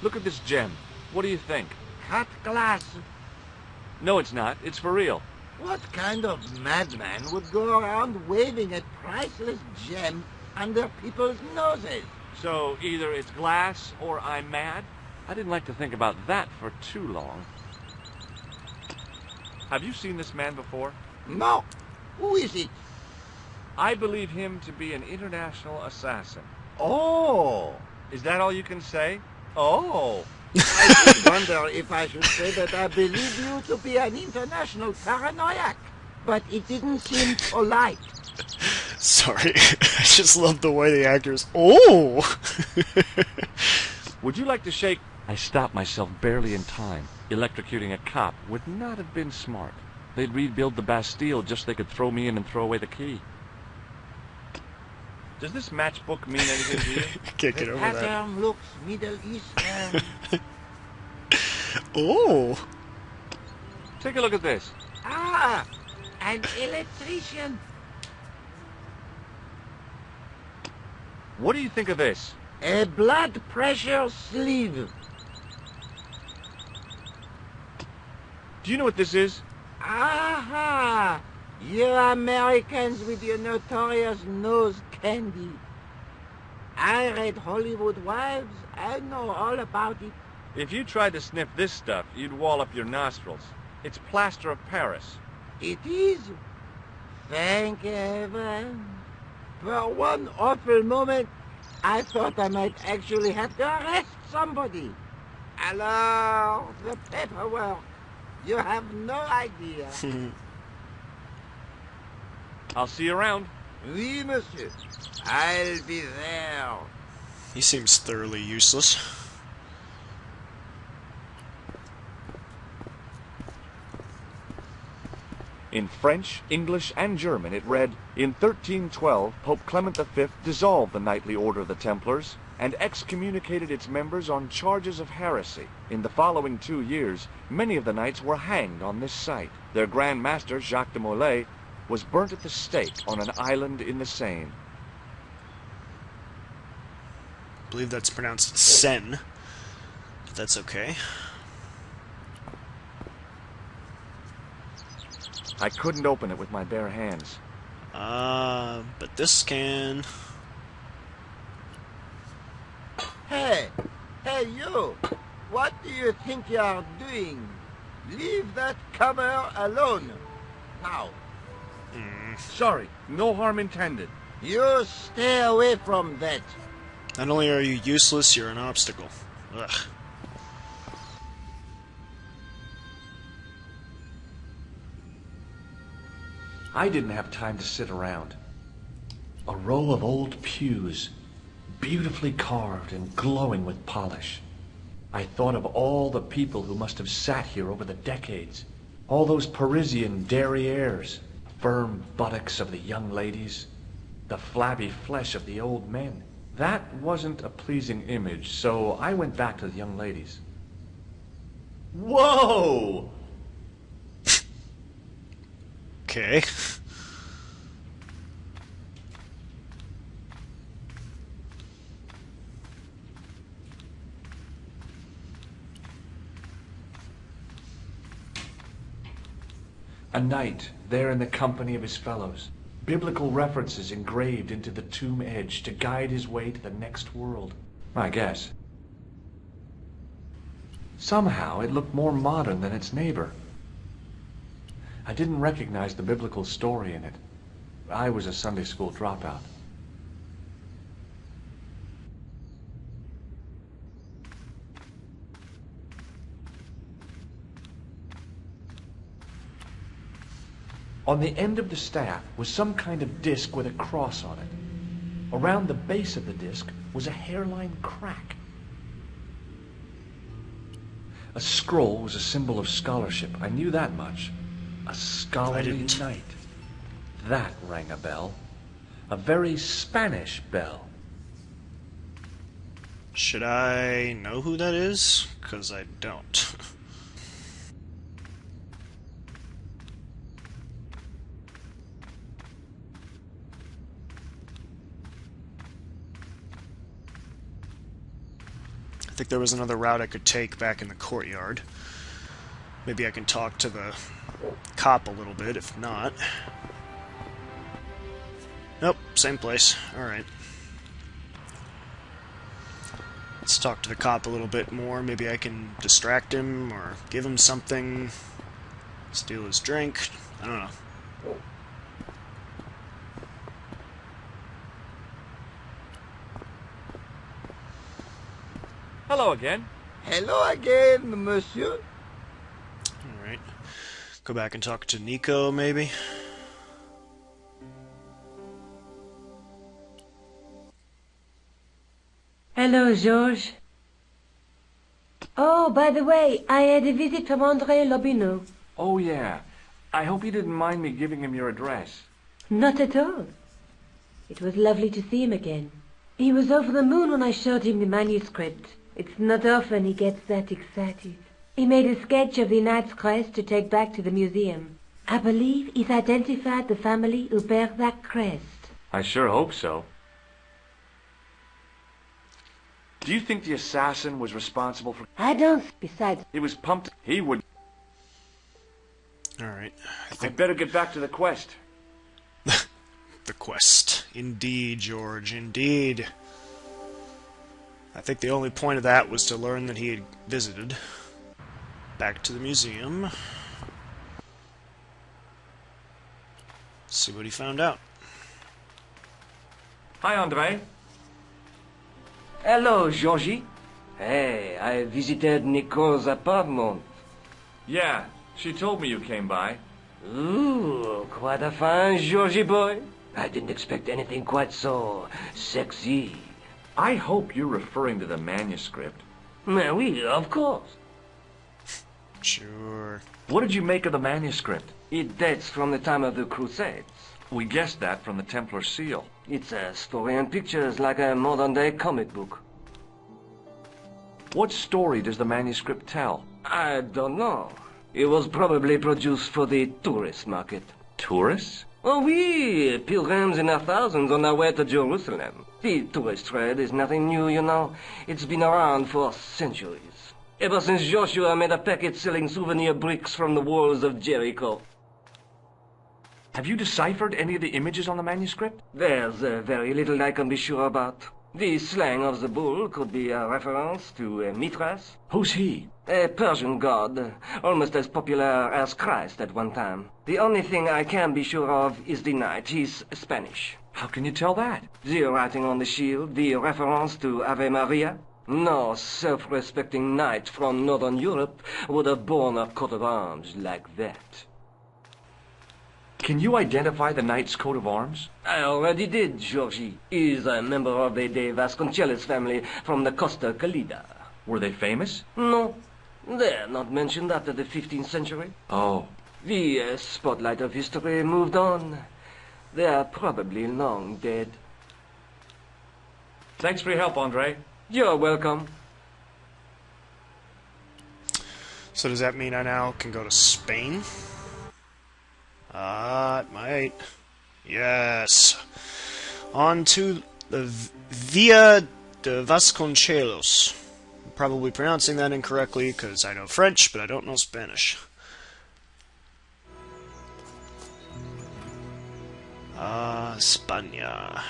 Look at this gem. What do you think? Cut glass. No, it's not. It's for real. What kind of madman would go around waving a priceless gem under people's noses? So either it's glass or I'm mad? I didn't like to think about that for too long. Have you seen this man before? No. Who is it? I believe him to be an international assassin. Oh. Is that all you can say? Oh. I did wonder if I should say that I believe you to be an international paranoiac, but it didn't seem polite. Sorry, I just love the way the actors. Oh! Would you like to shake? I stopped myself barely in time. Electrocuting a cop would not have been smart. They'd rebuild the Bastille just so they could throw me in and throw away the key. Does this matchbook mean anything to you? I can't get The over that. pattern looks Middle Eastern. Oh! Take a look at this. Ah, an electrician. What do you think of this? A blood pressure sleeve. Do you know what this is? Aha! You Americans with your notorious nose candy. I read Hollywood Wives. I know all about it. If you tried to sniff this stuff, you'd wall up your nostrils. It's plaster of Paris. It is. Thank heaven. For one awful moment, I thought I might actually have to arrest somebody. Alors, the paperwork. You have no idea. I'll see you around. Oui, monsieur. I'll be there. He seems thoroughly useless. In French, English, and German it read, "In 1312, Pope Clement V dissolved the knightly order of the Templars and excommunicated its members on charges of heresy. In the following 2 years, many of the knights were hanged on this site. Their Grand Master, Jacques de Molay, was burnt at the stake on an island in the Seine." I believe that's pronounced Sen. But that's okay. I couldn't open it with my bare hands. But this can. Hey, you. What do you think you are doing? Leave that cover alone. Now, Sorry, no harm intended. you stay away from that. Not only are you useless, you're an obstacle. Ugh. I didn't have time to sit around. A row of old pews, beautifully carved and glowing with polish. I thought of all the people who must have sat here over the decades. All those Parisian derrieres, firm buttocks of the young ladies, the flabby flesh of the old men. That wasn't a pleasing image, so I went back to the young ladies. Whoa! Okay. A knight, there in the company of his fellows. Biblical references engraved into the tomb edge to guide his way to the next world, I guess. Somehow it looked more modern than its neighbor. I didn't recognize the biblical story in it. I was a Sunday school dropout. On the end of the staff was some kind of disc with a cross on it. Around the base of the disc was a hairline crack. A scroll was a symbol of scholarship. I knew that much. A scholarly knight. That rang a bell. A very Spanish bell. Should I know who that is? Because I don't. I think there was another route I could take back in the courtyard. Maybe I can talk to the cop a little bit, if not. Nope, same place. Alright. Let's talk to the cop a little bit more. Maybe I can distract him or give him something. Steal his drink. I don't know. Hello again. Hello again, monsieur. Alright. Go back and talk to Nico, maybe? Hello, Georges. Oh, by the way, I had a visit from André Lobineau. Oh, yeah. I hope you didn't mind me giving him your address. Not at all. It was lovely to see him again. He was over the moon when I showed him the manuscript. It's not often he gets that excited. He made a sketch of the knight's crest to take back to the museum. I believe he's identified the family who bear that crest. I sure hope so. Do you think the assassin was responsible for... I don't. Besides, He was pumped. He would... Alright. I'd better get back to the quest. The quest. Indeed, George, indeed. I think the only point of that was to learn that he had visited. Back to the museum. See what he found out. Hi, André. Hello, Georgie. Hey, I visited Nicole's apartment. Yeah, she told me you came by. Ooh, quite a fine Georgie boy. I didn't expect anything quite so sexy. I hope you're referring to the manuscript. Oui, of course. Sure. What did you make of the manuscript? It dates from the time of the Crusades. We guessed that from the Templar seal. It's a story and pictures like a modern-day comic book. What story does the manuscript tell? I don't know. It was probably produced for the tourist market. Tourists? Oh, oui, pilgrims in their thousands on their way to Jerusalem. The tourist trade is nothing new, you know. It's been around for centuries. Ever since Joshua made a packet selling souvenir bricks from the walls of Jericho. Have you deciphered any of the images on the manuscript? There's very little I can be sure about. The slang of the bull could be a reference to Mithras. Who's he? A Persian god, almost as popular as Christ at one time. The only thing I can be sure of is the knight. He's Spanish. How can you tell that? The writing on the shield, the reference to Ave Maria. No self-respecting knight from Northern Europe would have borne a coat of arms like that. Can you identify the knight's coat of arms? I already did, Georgie. He's a member of the De Vasconcelos family from the Costa Calida. Were they famous? No, they're not mentioned after the 15th century. Oh. The spotlight of history moved on. They're probably long dead. Thanks for your help, André. You're welcome. So does that mean I now can go to Spain? It might. Yes. On to the Via de Vasconcelos. I'm probably pronouncing that incorrectly because I know French, but I don't know Spanish. España.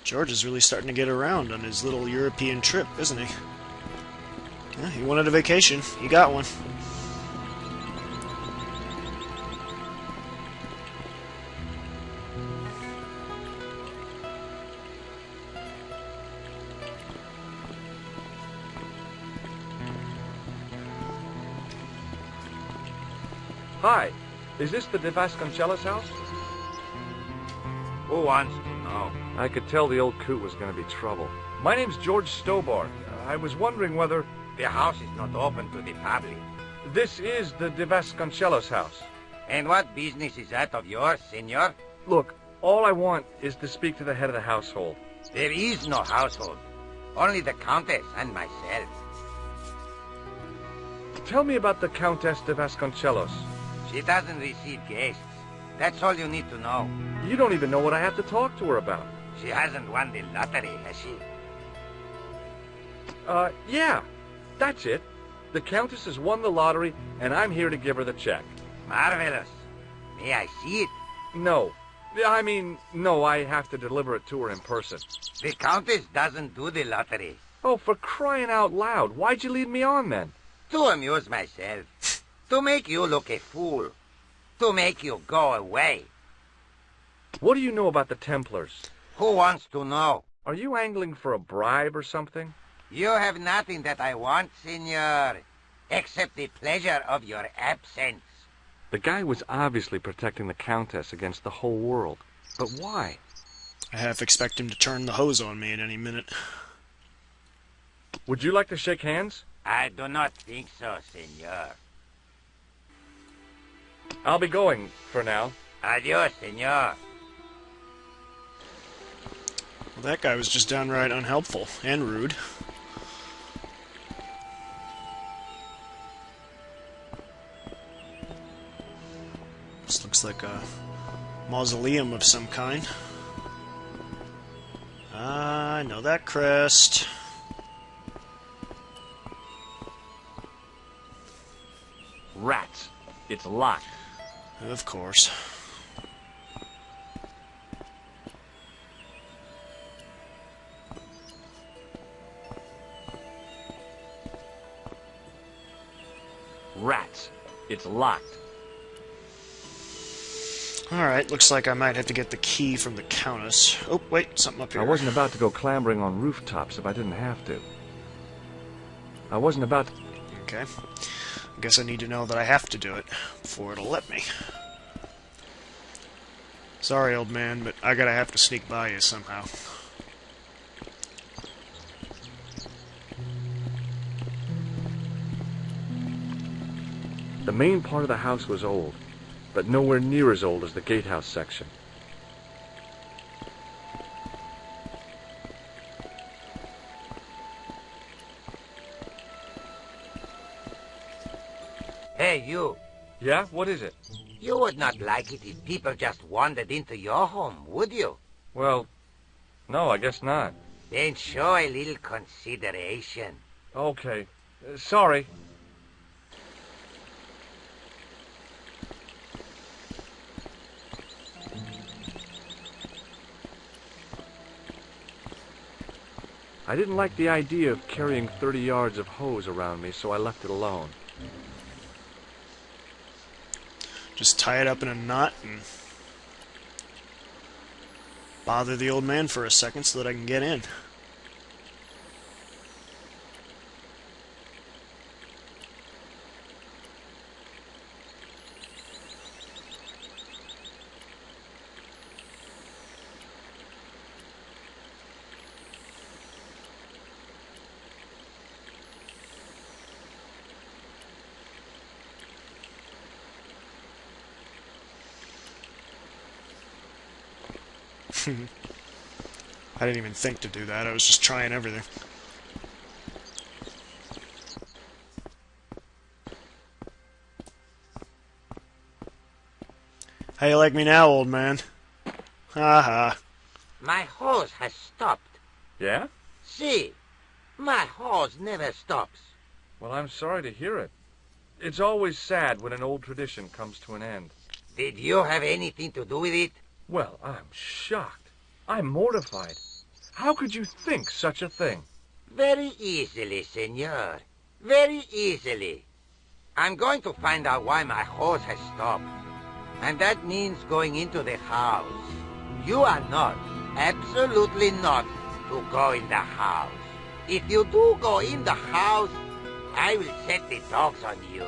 George is really starting to get around on his little European trip, isn't he? Yeah, he wanted a vacation. He got one. Hi. Is this the De Vasconcelos house? Who wants to know? I could tell the old coot was going to be trouble. My name's George Stobart. I was wondering whether... The house is not open to the public. This is the De Vasconcelos house. And what business is that of yours, senor? Look, all I want is to speak to the head of the household. There is no household. Only the Countess and myself. Tell me about the Countess de Vasconcelos. She doesn't receive guests. That's all you need to know. You don't even know what I have to talk to her about. She hasn't won the lottery, has she? Yeah, that's it. The Countess has won the lottery, and I'm here to give her the check. Marvelous. May I see it? No. No, I have to deliver it to her in person. The Countess doesn't do the lottery. Oh, for crying out loud, why'd you lead me on then? To amuse myself. To make you look a fool. To make you go away. What do you know about the Templars? Who wants to know? Are you angling for a bribe or something? You have nothing that I want, senor, except the pleasure of your absence. The guy was obviously protecting the Countess against the whole world. But why? I half expect him to turn the hose on me at any minute. Would you like to shake hands? I do not think so, senor. I'll be going for now. Adios, senor. Well, that guy was just downright unhelpful and rude. This looks like a mausoleum of some kind. I know that crest. Rats. It's locked. Of course. Rats. It's locked. Alright, looks like I might have to get the key from the Countess. Oh, wait, something up here. I wasn't about to go clambering on rooftops if I didn't have to. I wasn't about to... Okay. I guess I need to know that I have to do it before it'll let me. Sorry, old man, but I gotta have to sneak by you somehow. The main part of the house was old, but nowhere near as old as the gatehouse section. Hey, you. Yeah? What is it? You would not like it if people just wandered into your home, would you? Well, no, I guess not. Then show a little consideration. Okay. Sorry. I didn't like the idea of carrying 30 yards of hose around me, so I left it alone. Just tie it up in a knot and bother the old man for a second so that I can get in. I didn't even think to do that. I was just trying everything. How you like me now, old man? Ha ha. My hose has stopped. Yeah? See, my hose never stops. Well, I'm sorry to hear it. It's always sad when an old tradition comes to an end. Did you have anything to do with it? Well, I'm shocked. I'm mortified. How could you think such a thing? Very easily, senor. Very easily. I'm going to find out why my hose has stopped. And that means going into the house. You are not, absolutely not, to go in the house. If you do go in the house, I will set the dogs on you.